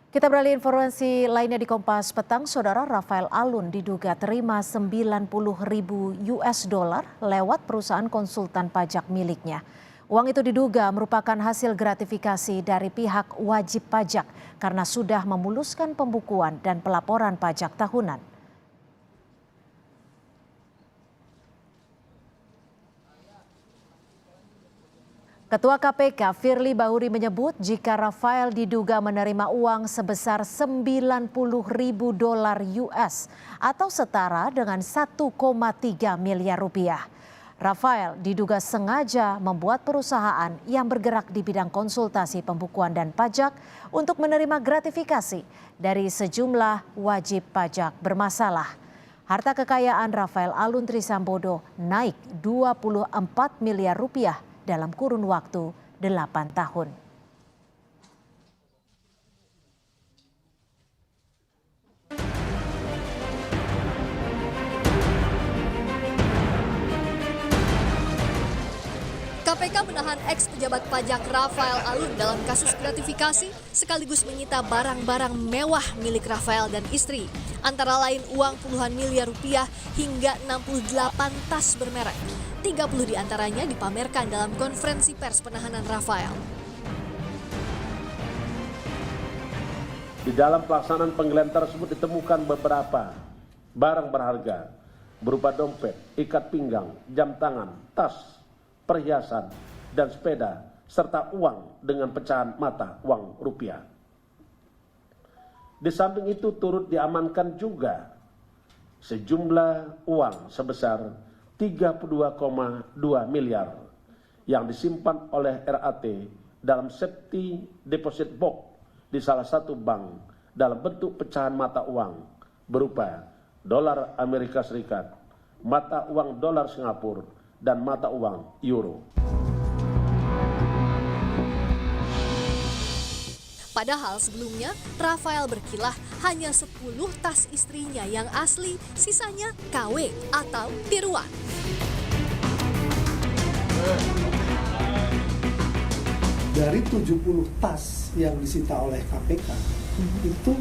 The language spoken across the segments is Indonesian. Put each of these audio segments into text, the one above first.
Kita beralih informasi lainnya di Kompas Petang, Saudara Rafael Alun diduga terima 90.000 US dollar lewat perusahaan konsultan pajak miliknya. Uang itu diduga merupakan hasil gratifikasi dari pihak wajib pajak karena sudah memuluskan pembukuan dan pelaporan pajak tahunan. Ketua KPK Firly Bahuri menyebut jika Rafael diduga menerima uang sebesar 90.000 dolar US atau setara dengan 1,3 miliar rupiah. Rafael diduga sengaja membuat perusahaan yang bergerak di bidang konsultasi pembukuan dan pajak untuk menerima gratifikasi dari sejumlah wajib pajak bermasalah. Harta kekayaan Rafael Alun Trisambodo naik 24 miliar rupiah dalam kurun waktu 8 tahun. KPK menahan ex-pejabat pajak Rafael Alun dalam kasus gratifikasi sekaligus menyita barang-barang mewah milik Rafael dan istri. Antara lain uang puluhan miliar rupiah hingga 68 tas bermerek. 30 diantaranya dipamerkan dalam konferensi pers penahanan Rafael. Di dalam pelaksanaan penggeledahan tersebut ditemukan beberapa barang berharga berupa dompet, ikat pinggang, jam tangan, tas, perhiasan, dan sepeda, serta uang dengan pecahan mata uang rupiah. Di samping itu turut diamankan juga sejumlah uang sebesar 32,2 miliar yang disimpan oleh RAT dalam safety deposit box di salah satu bank dalam bentuk pecahan mata uang berupa dolar Amerika Serikat, mata uang dolar Singapura, dan mata uang euro. Padahal sebelumnya Rafael berkilah hanya 10 tas istrinya yang asli, sisanya KW atau tiruan. Dari 70 tas yang disita oleh KPK, itu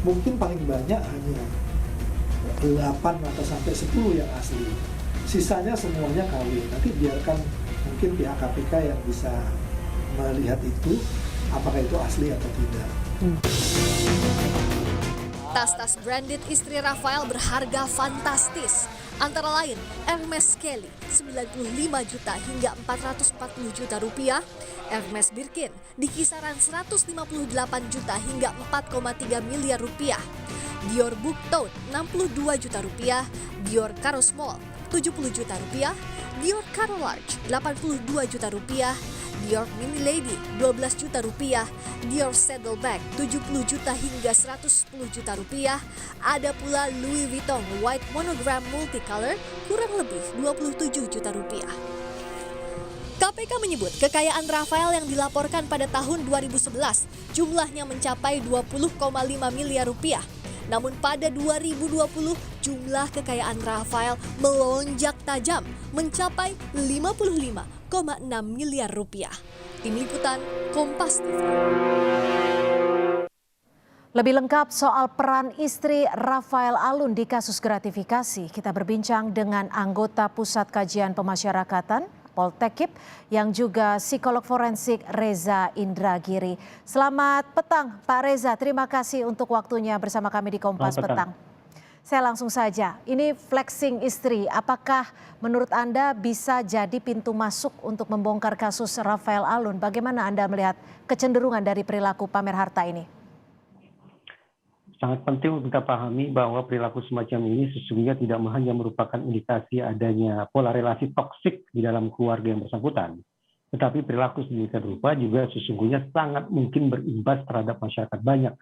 mungkin paling banyak hanya 8 atau sampai 10 yang asli. Sisanya semuanya KW. Nanti biarkan mungkin pihak KPK yang bisa melihat itu, apakah itu asli atau tidak. Tas-tas branded istri Rafael berharga fantastis. Antara lain Hermes Kelly 95 juta hingga 440 juta rupiah, Hermes Birkin di kisaran 158 juta hingga 4,3 miliar rupiah, Dior Book Tote 62 juta rupiah, Dior Caro Small 70 juta rupiah, Dior Caro Large 82 juta rupiah, Dior Mini Lady 12 juta rupiah, Dior Saddleback 70 juta hingga 110 juta rupiah, ada pula Louis Vuitton White Monogram Multicolor kurang lebih 27 juta rupiah. KPK menyebut kekayaan Rafael yang dilaporkan pada tahun 2011 jumlahnya mencapai 20,5 miliar rupiah. Namun pada 2020 jumlah kekayaan Rafael melonjak tajam mencapai 55,6 miliar rupiah. Tim Liputan Kompas TV. Lebih lengkap soal peran istri Rafael Alun di kasus gratifikasi, kita berbincang dengan anggota Pusat Kajian Pemasyarakatan Poltekkip yang juga psikolog forensik Reza Indragiri. Selamat petang Pak Reza, terima kasih untuk waktunya bersama kami di Kompas Petang. Saya langsung saja, ini flexing istri, apakah menurut Anda bisa jadi pintu masuk untuk membongkar kasus Rafael Alun? Bagaimana Anda melihat kecenderungan dari perilaku pamer harta ini? Sangat penting untuk kita pahami bahwa perilaku semacam ini sesungguhnya tidak hanya merupakan indikasi adanya pola relasi toksik di dalam keluarga yang bersangkutan, tetapi perilaku sedemikian rupa juga sesungguhnya sangat mungkin berimbas terhadap masyarakat banyak,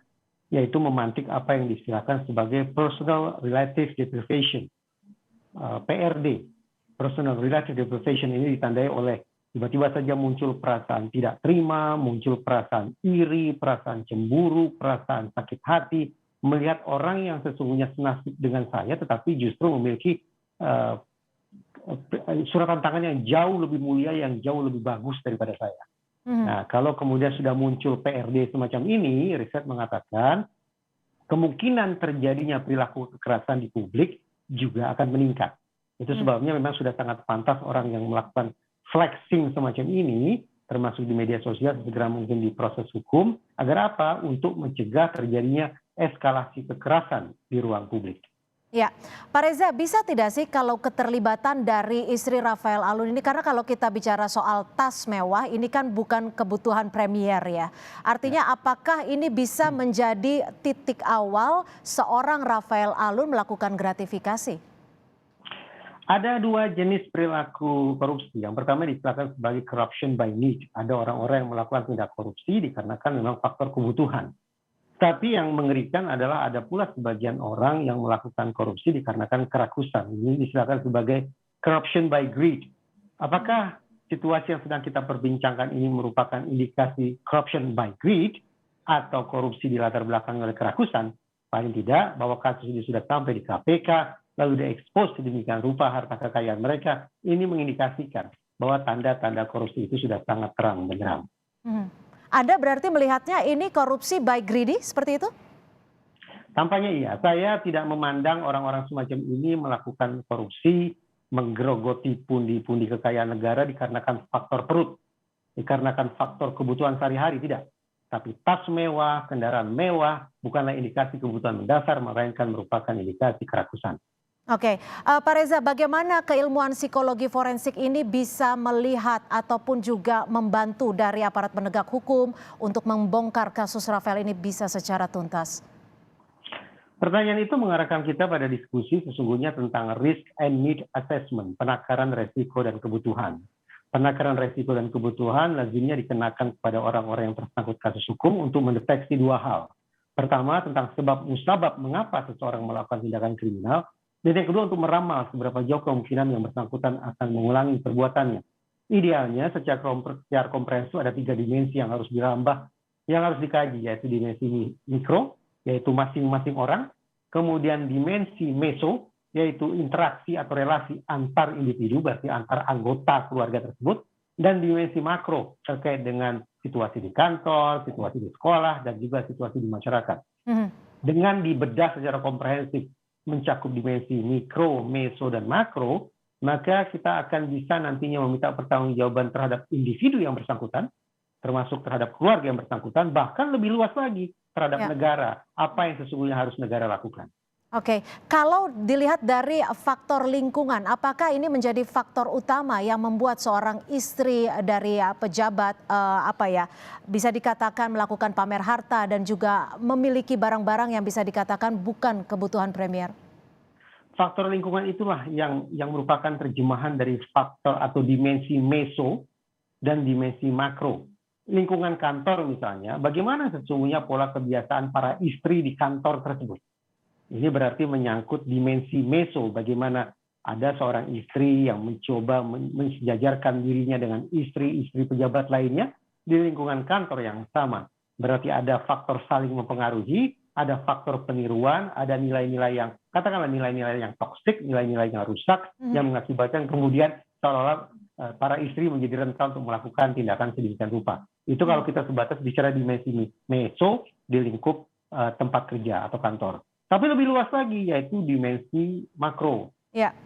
yaitu memantik apa yang diistilahkan sebagai personal relative deprivation, PRD. Personal relative deprivation ini ditandai oleh tiba-tiba saja muncul perasaan tidak terima, muncul perasaan iri, perasaan cemburu, perasaan sakit hati, melihat orang yang sesungguhnya senasib dengan saya tetapi justru memiliki suratan tangan yang jauh lebih mulia, yang jauh lebih bagus daripada saya. Nah, kalau kemudian sudah muncul PRD semacam ini, riset mengatakan kemungkinan terjadinya perilaku kekerasan di publik juga akan meningkat. Itu sebabnya memang sudah sangat pantas orang yang melakukan flexing semacam ini, termasuk di media sosial, segera mungkin diproses hukum. Agar apa? Untuk mencegah terjadinya eskalasi kekerasan di ruang publik. Ya, Pak Reza, bisa tidak sih kalau keterlibatan dari istri Rafael Alun ini, karena kalau kita bicara soal tas mewah, ini kan bukan kebutuhan premier ya. Artinya apakah ini bisa menjadi titik awal seorang Rafael Alun melakukan gratifikasi? Ada dua jenis perilaku korupsi. Yang pertama disebutkan sebagai corruption by need. Ada orang-orang yang melakukan tindak korupsi dikarenakan memang faktor kebutuhan. Tapi yang mengerikan adalah ada pula sebagian orang yang melakukan korupsi dikarenakan kerakusan. Ini disebutkan sebagai corruption by greed. Apakah situasi yang sedang kita perbincangkan ini merupakan indikasi corruption by greed atau korupsi di latar belakang oleh kerakusan? Paling tidak bahwa kasus ini sudah sampai di KPK, lalu diekspos sedemikian rupa harta kekayaan mereka, ini mengindikasikan bahwa tanda-tanda korupsi itu sudah sangat terang benderang. Anda berarti melihatnya ini korupsi by greedy seperti itu? Tampaknya iya. Saya tidak memandang orang-orang semacam ini melakukan korupsi, menggerogoti pundi-pundi kekayaan negara dikarenakan faktor perut, dikarenakan faktor kebutuhan sehari-hari, tidak. Tapi tas mewah, kendaraan mewah bukanlah indikasi kebutuhan mendasar, melainkan merupakan indikasi kerakusan. Oke, Pak Reza, bagaimana keilmuan psikologi forensik ini bisa melihat ataupun juga membantu dari aparat penegak hukum untuk membongkar kasus Rafael ini bisa secara tuntas? Pertanyaan itu mengarahkan kita pada diskusi sesungguhnya tentang risk and need assessment, penakaran resiko dan kebutuhan. Penakaran resiko dan kebutuhan lazimnya dikenakan kepada orang-orang yang tersangkut kasus hukum untuk mendeteksi dua hal. Pertama, tentang sebab musabab mengapa seseorang melakukan tindakan kriminal. Dan yang kedua, untuk meramal seberapa jauh kemungkinan yang bersangkutan akan mengulangi perbuatannya. Idealnya secara komprehensif ada 3 dimensi yang harus dirambah, yang harus dikaji, yaitu dimensi mikro, yaitu masing-masing orang, kemudian dimensi meso, yaitu interaksi atau relasi antar individu, berarti antar anggota keluarga tersebut, dan dimensi makro terkait dengan situasi di kantor, situasi di sekolah, dan juga situasi di masyarakat. Dengan dibedah secara komprehensif, mencakup dimensi mikro, meso, dan makro, maka kita akan bisa nantinya meminta pertanggungjawaban terhadap individu yang bersangkutan, termasuk terhadap keluarga yang bersangkutan, bahkan lebih luas lagi terhadap negara. Apa yang sesungguhnya harus negara lakukan. Oke, kalau dilihat dari faktor lingkungan, apakah ini menjadi faktor utama yang membuat seorang istri dari pejabat bisa dikatakan melakukan pamer harta dan juga memiliki barang-barang yang bisa dikatakan bukan kebutuhan premier? Faktor lingkungan itulah yang merupakan terjemahan dari faktor atau dimensi meso dan dimensi makro. Lingkungan kantor misalnya, bagaimana sesungguhnya pola kebiasaan para istri di kantor tersebut? Ini berarti menyangkut dimensi meso, bagaimana ada seorang istri yang mencoba mensejajarkan dirinya dengan istri-istri pejabat lainnya di lingkungan kantor yang sama. Berarti ada faktor saling mempengaruhi, ada faktor peniruan, ada nilai-nilai yang, katakanlah nilai-nilai yang toksik, nilai-nilai yang rusak, yang mengakibatkan kemudian seolah-olah para istri menjadi rentan untuk melakukan tindakan sedemikian rupa. Itu kalau kita sebatas bicara dimensi meso di lingkup tempat kerja atau kantor. Tapi lebih luas lagi, yaitu dimensi makro. Ya.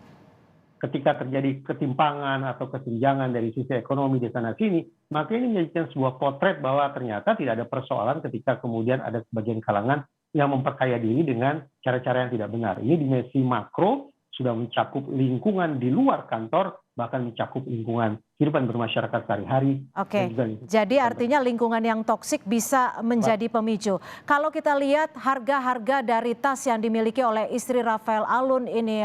Ketika terjadi ketimpangan atau kesenjangan dari sisi ekonomi di sana-sini, maka ini menjadikan sebuah potret bahwa ternyata tidak ada persoalan ketika kemudian ada sebagian kalangan yang memperkaya diri dengan cara-cara yang tidak benar. Ini dimensi makro, sudah mencakup lingkungan di luar kantor, bahkan mencakup lingkungan kehidupan bermasyarakat sehari-hari. Oke, jadi artinya lingkungan yang toksik bisa menjadi pemicu. Kalau kita lihat harga-harga dari tas yang dimiliki oleh istri Rafael Alun ini,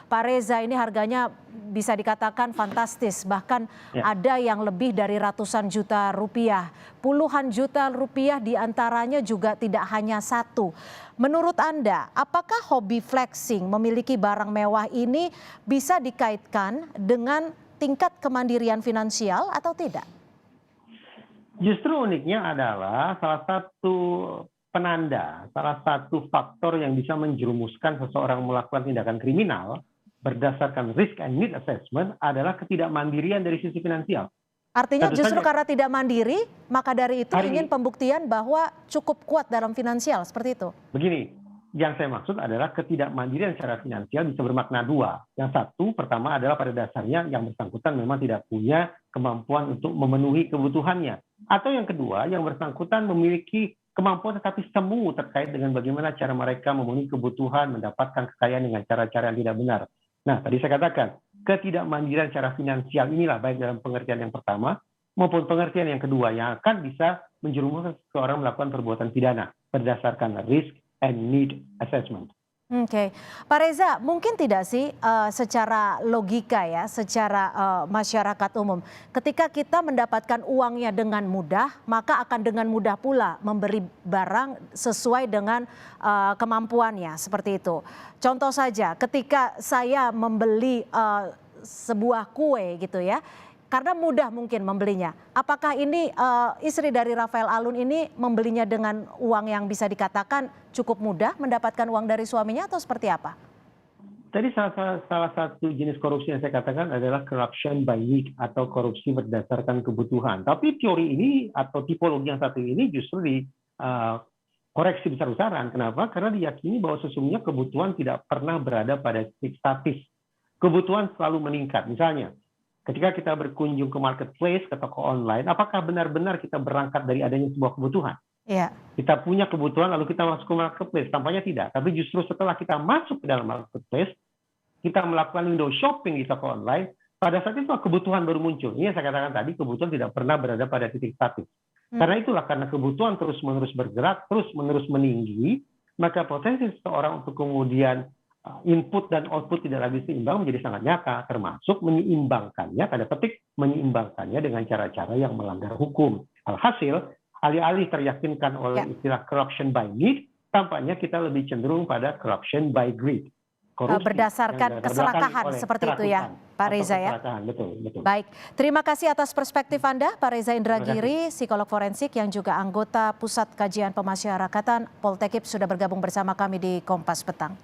Pak Reza, ini harganya bisa dikatakan fantastis. Bahkan ada yang lebih dari ratusan juta rupiah. Puluhan juta rupiah diantaranya juga tidak hanya satu. Menurut Anda, apakah hobi flexing memiliki barang mewah ini bisa dikaitkan dengan tingkat kemandirian finansial atau tidak? Justru uniknya adalah salah satu penanda, salah satu faktor yang bisa menjerumuskan seseorang melakukan tindakan kriminal berdasarkan risk and need assessment adalah ketidakmandirian dari sisi finansial. Artinya Tentu justru saja karena tidak mandiri, maka dari itu hari ingin pembuktian bahwa cukup kuat dalam finansial, seperti itu. begini, yang saya maksud adalah ketidakmandirian secara finansial bisa bermakna dua. Yang satu, pertama adalah pada dasarnya yang bersangkutan memang tidak punya kemampuan untuk memenuhi kebutuhannya. Atau yang kedua, yang bersangkutan memiliki kemampuan tetapi semu terkait dengan bagaimana cara mereka memenuhi kebutuhan, mendapatkan kekayaan dengan cara-cara yang tidak benar. Nah, tadi saya katakan, ketidakmandirian secara finansial inilah baik dalam pengertian yang pertama maupun pengertian yang kedua yang akan bisa menjerumuskan seseorang melakukan perbuatan pidana berdasarkan risk and need assessment. Oke, Pak Reza, mungkin tidak sih secara logika ya, secara masyarakat umum, ketika kita mendapatkan uangnya dengan mudah, maka akan dengan mudah pula memberi barang sesuai dengan kemampuannya, seperti itu. Contoh saja, ketika saya membeli sebuah kue gitu ya, karena mudah mungkin membelinya. Apakah ini istri dari Rafael Alun ini membelinya dengan uang yang bisa dikatakan cukup mudah mendapatkan uang dari suaminya atau seperti apa? Tadi salah satu jenis korupsi yang saya katakan adalah corruption by need atau korupsi berdasarkan kebutuhan. Tapi teori ini atau tipologi yang satu ini justru dikoreksi besar-besaran. Kenapa? Karena diyakini bahwa sesungguhnya kebutuhan tidak pernah berada pada titik statis. Kebutuhan selalu meningkat. Misalnya, ketika kita berkunjung ke marketplace, ke toko online, apakah benar-benar kita berangkat dari adanya sebuah kebutuhan? Iya. Kita punya kebutuhan lalu kita masuk ke marketplace, tampaknya tidak. Tapi justru setelah kita masuk ke dalam marketplace, kita melakukan window shopping di toko online, pada saat itu kebutuhan baru muncul. Ini yang saya katakan tadi, kebutuhan tidak pernah berada pada titik statis. Karena itulah, karena kebutuhan terus-menerus bergerak, terus-menerus meninggi, maka potensi seseorang untuk kemudian input dan output tidak lagi seimbang menjadi sangat nyata, termasuk menyeimbangkannya, tanda petik menyeimbangkannya dengan cara-cara yang melanggar hukum. Alhasil, alih-alih teryakinkan oleh istilah corruption by need, tampaknya kita lebih cenderung pada corruption by greed. Korupsi Berdasarkan keserakahan seperti itu ya, Pak Reza ya. Betul, betul. Baik, terima kasih atas perspektif Anda, Pak Reza Indragiri, psikolog forensik yang juga anggota Pusat Kajian Pemasyarakatan Poltekip sudah bergabung bersama kami di Kompas Petang.